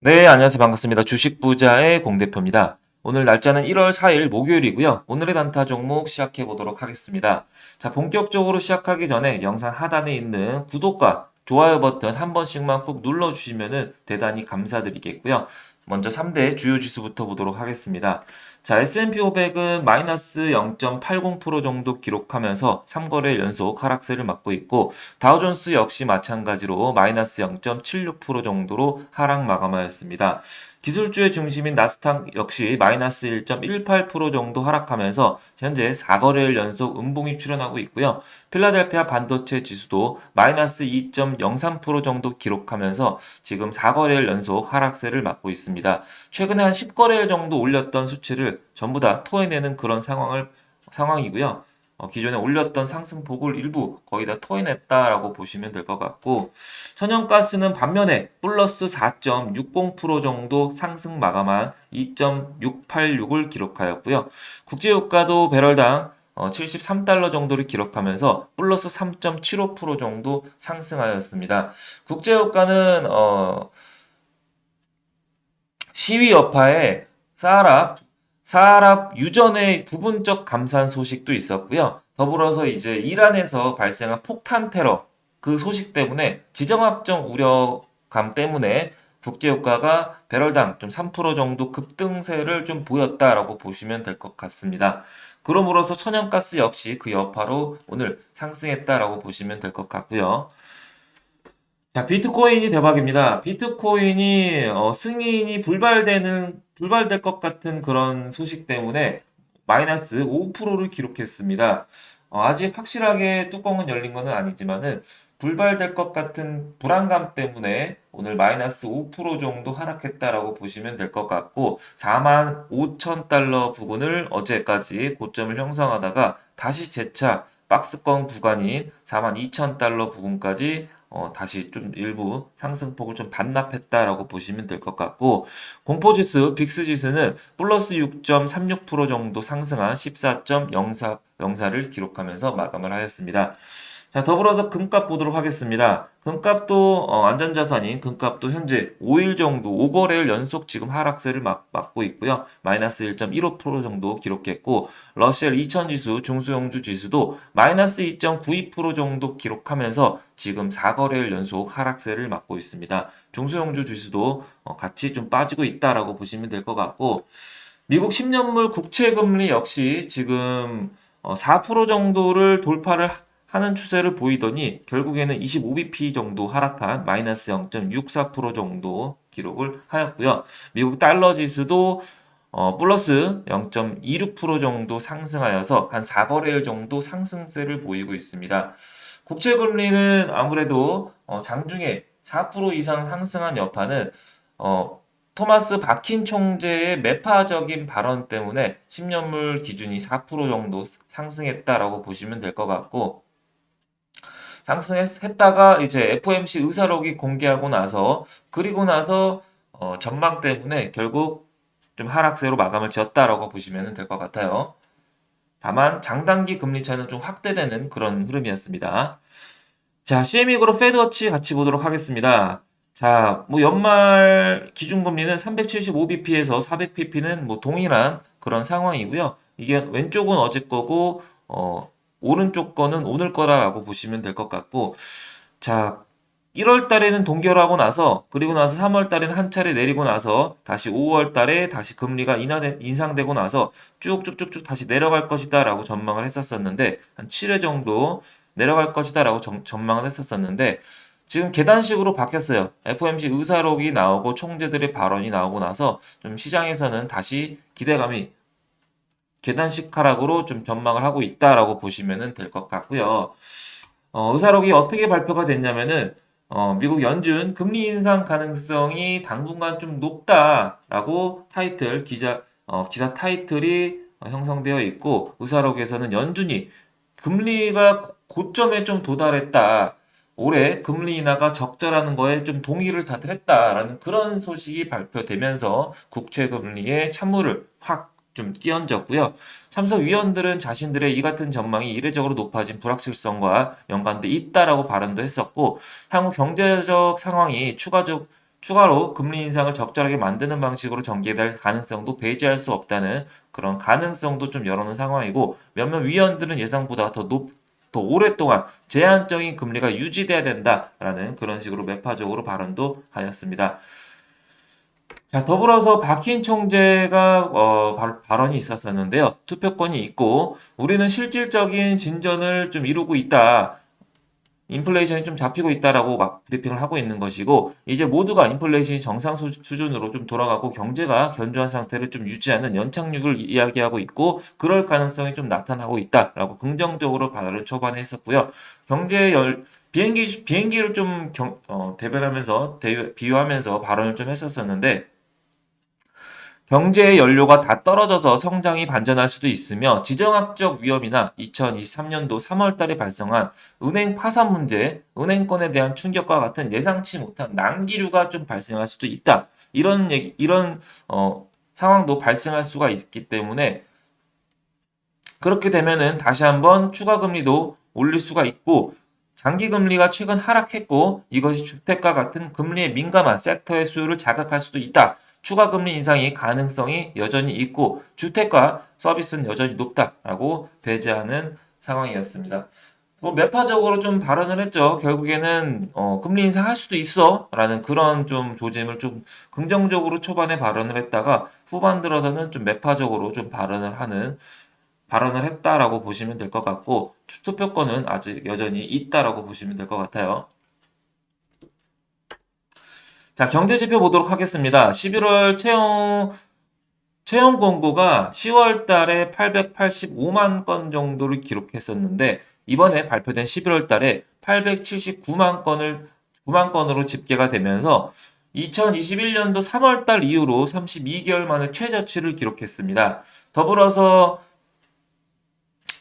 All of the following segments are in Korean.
네, 안녕하세요. 반갑습니다. 주식부자의 공대표입니다. 오늘 날짜는 1월 4일 목요일이고요. 오늘의 단타 종목 시작해 보도록 하겠습니다. 자, 본격적으로 시작하기 전에 영상 하단에 있는 구독과 좋아요 버튼 한 번씩만 꾹 눌러주시면 대단히 감사드리겠고요. 먼저 3대 주요 지수부터 보도록 하겠습니다. 자, S&P 500은 마이너스 0.80% 정도 기록하면서 3거래 연속 하락세를 맞고 있고, 다우존스 역시 마찬가지로 마이너스 0.76% 정도로 하락 마감하였습니다. 기술주의 중심인 나스닥 역시 마이너스 1.18% 정도 하락하면서 현재 4거래일 연속 음봉이 출현하고 있고요. 필라델피아 반도체 지수도 마이너스 2.03% 정도 기록하면서 지금 4거래일 연속 하락세를 맞고 있습니다. 최근에 한 10거래일 정도 올렸던 수치를 전부 다 토해내는 그런 상황이고요. 기존에 올렸던 상승폭을 일부 거의 다 토해냈다라고 보시면 될 것 같고, 천연가스는 반면에 플러스 4.60% 정도 상승 마감한 2.686을 기록하였고요. 국제유가도 배럴당 73달러 정도를 기록하면서 플러스 3.75% 정도 상승하였습니다. 국제유가는 시위 여파에 사하라 유전의 부분적 감산 소식도 있었고요. 더불어서 이제 이란에서 발생한 폭탄 테러 그 소식 때문에 지정학적 우려감 때문에 국제유가가 배럴당 좀 3% 정도 급등세를 좀 보였다라고 보시면 될 것 같습니다. 그러므로서 천연가스 역시 그 여파로 오늘 상승했다라고 보시면 될 것 같고요. 자, 비트코인이 대박입니다. 비트코인이 승인이 불발될 것 같은 그런 소식 때문에 마이너스 5%를 기록했습니다. 아직 확실하게 뚜껑은 열린 것은 아니지만은 불발될 것 같은 불안감 때문에 오늘 마이너스 5% 정도 하락했다라고 보시면 될 것 같고, 4만 5천 달러 부근을 어제까지 고점을 형성하다가 다시 재차 박스권 구간인 4만 2천 달러 부근까지 다시 좀 일부 상승폭을 좀 반납했다라고 보시면 될 것 같고, 공포지수 빅스지수는 플러스 6.36% 정도 상승한 14.04를 기록하면서 마감을 하였습니다. 자, 더불어서 금값 보도록 하겠습니다. 금값도 안전자산인 금값도 현재 5일 정도 5거래일 연속 지금 하락세를 맞고 있고요. 마이너스 1.15% 정도 기록했고, 러셀 2000 지수 중소형주 지수도 마이너스 2.92% 정도 기록하면서 지금 4거래일 연속 하락세를 맞고 있습니다. 중소형주 지수도 같이 좀 빠지고 있다라고 보시면 될 것 같고, 미국 10년물 국채금리 역시 지금 4% 정도를 돌파를 하는 추세를 보이더니 결국에는 25bp 정도 하락한 마이너스 0.64% 정도 기록을 하였고요. 미국 달러 지수도 플러스 0.26% 정도 상승하여서 한 4거래일 정도 상승세를 보이고 있습니다. 국채금리는 아무래도 장중에 4% 이상 상승한 여파는 어, 토마스 바킨 총재의 매파적인 발언 때문에 10년물 기준이 4% 정도 상승했다라고 보시면 될 것 같고, 상승했다가 이제 FOMC 의사록이 공개하고 나서, 그리고 나서 전망 때문에 결국 좀 하락세로 마감을 지었다라고 보시면 될 것 같아요. 다만 장단기 금리 차는 좀 확대되는 그런 흐름이었습니다. 자, CME 그룹 페드워치 같이 보도록 하겠습니다. 자, 뭐 연말 기준금리는 375bp에서 400bp는 뭐 동일한 그런 상황이고요. 이게 왼쪽은 어제 거고, 오른쪽 거는 오늘 거라고 보시면 될 것 같고, 자, 1월 달에는 동결하고 나서, 그리고 나서 3월 달에는 한 차례 내리고 나서, 다시 5월 달에 다시 금리가 인상되고 나서 쭉쭉쭉쭉 다시 내려갈 것이다 라고 전망을 했었었는데, 한 7회 정도 내려갈 것이다 라고 전망을 했었었는데, 지금 계단식으로 바뀌었어요. FOMC 의사록이 나오고 총재들의 발언이 나오고 나서 좀 시장에서는 다시 기대감이 계단식 하락으로 좀 전망을 하고 있다라고 보시면 될 것 같고요. 의사록이 어떻게 발표가 됐냐면은 미국 연준 금리 인상 가능성이 당분간 좀 높다라고 기사 타이틀이 형성되어 있고, 의사록에서는 연준이 금리가 고점에 좀 도달했다. 올해 금리 인하가 적절하는 거에 좀 동의를 다들 했다라는 그런 소식이 발표되면서 국채 금리의 찬물을 확 좀 끼얹었고요. 참석위원들은 자신들의 이 같은 전망이 이례적으로 높아진 불확실성과 연관돼 있다라고 발언도 했었고, 향후 경제적 상황이 추가로 금리 인상을 적절하게 만드는 방식으로 전개될 가능성도 배제할 수 없다는 그런 가능성도 좀 열어놓은 상황이고 몇몇 위원들은 예상보다 더 오랫동안 제한적인 금리가 유지돼야 된다라는 그런 식으로 매파적으로 발언도 하였습니다. 자, 더불어서 박희인 총재가 발언이 있었었는데요. 투표권이 있고 우리는 실질적인 진전을 좀 이루고 있다. 인플레이션이 좀 잡히고 있다라고 막 브리핑을 하고 있는 것이고 이제 모두가 인플레이션이 정상 수준으로 좀 돌아가고 경제가 견조한 상태를 좀 유지하는 연착륙을 이야기하고 있고 그럴 가능성이 좀 나타나고 있다라고 긍정적으로 발언을 초반에 했었고요. 경제 열 비행기를 좀 대변하면서 비유하면서 발언을 좀 했었었는데 경제의 연료가 다 떨어져서 성장이 반전할 수도 있으며 지정학적 위험이나 2023년도 3월 달에 발생한 은행 파산 문제, 은행권에 대한 충격과 같은 예상치 못한 난기류가 좀 발생할 수도 있다. 이런 상황도 발생할 수가 있기 때문에 그렇게 되면은 다시 한번 추가 금리도 올릴 수가 있고 장기 금리가 최근 하락했고 이것이 주택과 같은 금리에 민감한 섹터의 수요를 자극할 수도 있다. 추가 금리 인상의 가능성이 여전히 있고 주택과 서비스는 여전히 높다라고 배제하는 상황이었습니다. 뭐 매파적으로 좀 발언을 했죠. 결국에는 금리 인상할 수도 있어라는 그런 좀 조짐을 좀 긍정적으로 초반에 발언을 했다가 후반 들어서는 좀 매파적으로 좀 발언을 했다라고 보시면 될 것 같고 투표권은 아직 여전히 있다라고 보시면 될 것 같아요. 자, 경제지표 보도록 하겠습니다. 11월 채용 공고가 10월 달에 885만 건 정도를 기록했었는데 이번에 발표된 11월 달에 9만 건으로 집계가 되면서 2021년도 3월 달 이후로 32개월 만에 최저치를 기록했습니다. 더불어서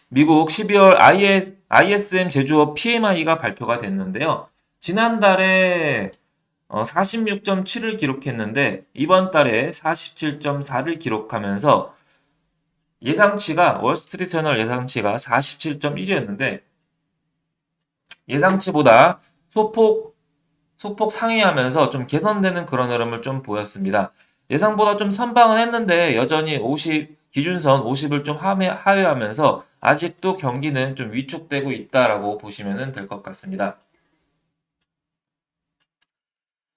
미국 12월 ISM 제조업 PMI가 발표가 됐는데요. 지난달에 46.7을 기록했는데 이번 달에 47.4를 기록하면서 월스트리트저널 예상치가 47.1이었는데 예상치보다 소폭 상회하면서 좀 개선되는 그런 흐름을 좀 보였습니다. 예상보다 좀 선방은 했는데 여전히 기준선 50을 좀 하회하면서 아직도 경기는 좀 위축되고 있다라고 보시면 될 것 같습니다.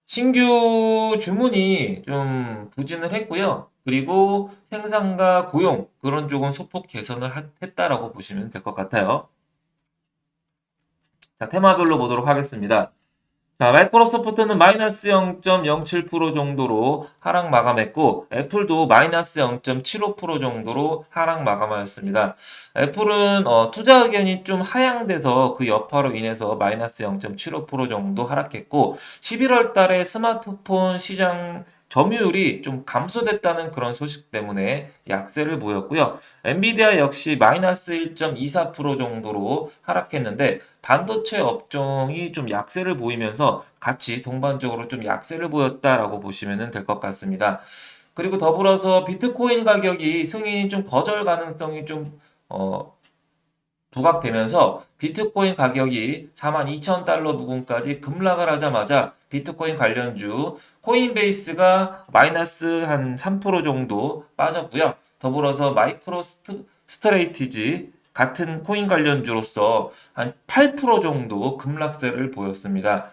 신규 주문이 좀 부진을 했고요. 그리고 생산과 고용 그런 쪽은 소폭 개선을 했다라고 보시면 될 것 같아요. 자, 테마별로 보도록 하겠습니다. 자, 마이크로소프트는 마이너스 0.07% 정도로 하락 마감했고, 애플도 마이너스 0.75% 정도로 하락 마감하였습니다. 애플은 투자 의견이 좀 하향돼서 그 여파로 인해서 마이너스 0.75% 정도 하락했고, 11월 달에 스마트폰 시장 점유율이 좀 감소됐다는 그런 소식 때문에 약세를 보였고요. 엔비디아 역시 마이너스 1.24% 정도로 하락했는데 반도체 업종이 좀 약세를 보이면서 같이 동반적으로 좀 약세를 보였다라고 보시면 될 것 같습니다. 그리고 더불어서 비트코인 가격이 승인이 좀 거절 가능성이 좀 부각되면서 비트코인 가격이 42,000달러 부근까지 급락을 하자마자 비트코인 관련주 코인베이스가 마이너스 한 3% 정도 빠졌고요. 더불어서 스트레이티지 같은 코인 관련주로서 한 8% 정도 급락세를 보였습니다.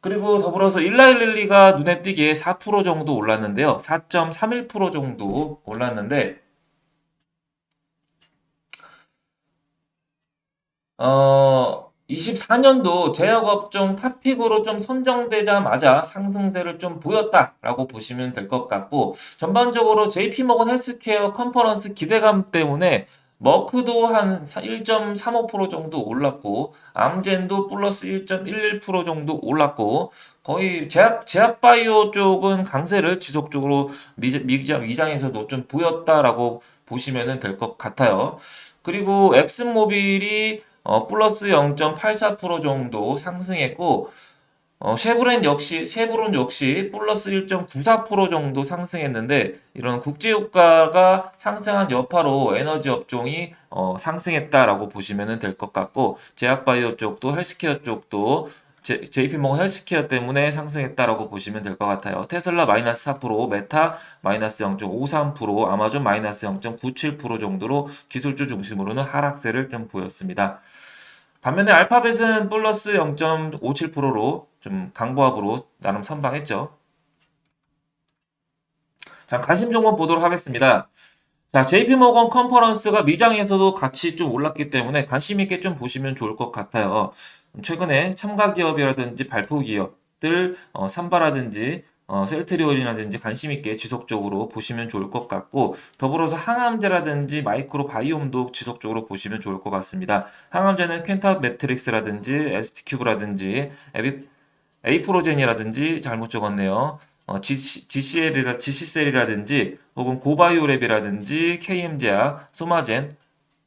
그리고 더불어서 일라일릴리가 눈에 띄게 4% 정도 올랐는데요. 4.31% 정도 올랐는데 24년도 제약업종 탑픽으로 좀 선정되자마자 상승세를 좀 보였다라고 보시면 될 것 같고, 전반적으로 JP모건 헬스케어 컨퍼런스 기대감 때문에 머크도 한 1.35% 정도 올랐고, 암젠도 플러스 1.11% 정도 올랐고, 거의 제약바이오 쪽은 강세를 지속적으로 위장에서도 좀 보였다라고 보시면 될 것 같아요. 그리고 엑슨모빌이 플러스 0.84% 정도 상승했고, 쉐브론 역시 플러스 1.94% 정도 상승했는데, 이런 국제유가가 상승한 여파로 에너지 업종이 상승했다라고 보시면 될 것 같고, 제약바이오 쪽도 헬스케어 쪽도 JP모건 헬스케어 때문에 상승했다라고 보시면 될 것 같아요. 테슬라 마이너스 4%, 메타 마이너스 0.53%, 아마존 마이너스 0.97% 정도로 기술주 중심으로는 하락세를 좀 보였습니다. 반면에 알파벳은 플러스 0.57%로 좀 강보합으로 나름 선방했죠. 자, 관심 종목 보도록 하겠습니다. 자, JP모건 컨퍼런스가 미장에서도 같이 좀 올랐기 때문에 관심 있게 좀 보시면 좋을 것 같아요. 최근에 참가 기업이라든지 발표 기업들, 삼바라든지 셀트리온이라든지 관심 있게 지속적으로 보시면 좋을 것 같고, 더불어서 항암제라든지 마이크로 바이옴도 지속적으로 보시면 좋을 것 같습니다. 항암제는 켄타 매트릭스라든지 ST큐브라든지 에이프로젠이라든지 잘못 적었네요. GC셀이라든지 혹은 고바이오랩이라든지 KM제약, 소마젠,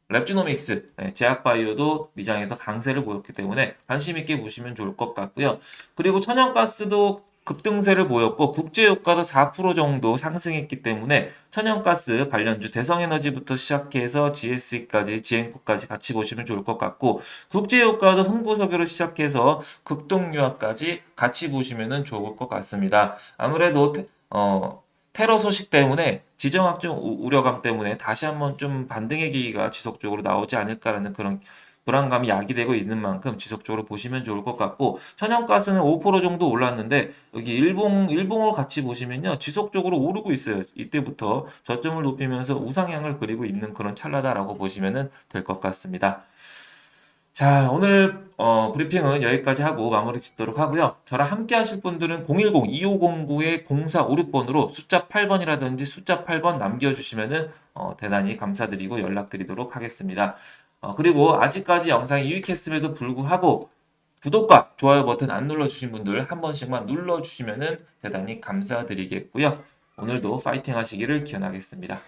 랩지노믹스, 제약바이오도 미장에서 강세를 보였기 때문에 관심 있게 보시면 좋을 것 같고요. 그리고 천연가스도 급등세를 보였고 국제유가도 4% 정도 상승했기 때문에 천연가스 관련주 대성에너지부터 시작해서 GSE까지 지엔코까지 같이 보시면 좋을 것 같고 국제유가도 흥부석유로 시작해서 극동유화까지 같이 보시면 좋을 것 같습니다. 아무래도 테러 소식 때문에 지정학적 우려감 때문에 다시 한번 좀 반등의 기기가 지속적으로 나오지 않을까라는 그런 불안감이 야기되고 있는 만큼 지속적으로 보시면 좋을 것 같고 천연가스는 5% 정도 올랐는데 여기 일봉을 같이 보시면요 지속적으로 오르고 있어요. 이때부터 저점을 높이면서 우상향을 그리고 있는 그런 찰나다라고 보시면 될 것 같습니다. 자, 오늘 브리핑은 여기까지 하고 마무리 짓도록 하고요. 저랑 함께 하실 분들은 010-2509-0456번으로 숫자 8번이라든지 숫자 8번 남겨주시면은 대단히 감사드리고 연락드리도록 하겠습니다. 그리고 아직까지 영상이 유익했음에도 불구하고 구독과 좋아요 버튼 안 눌러주신 분들 한 번씩만 눌러주시면은 대단히 감사드리겠고요. 오늘도 파이팅 하시기를 기원하겠습니다.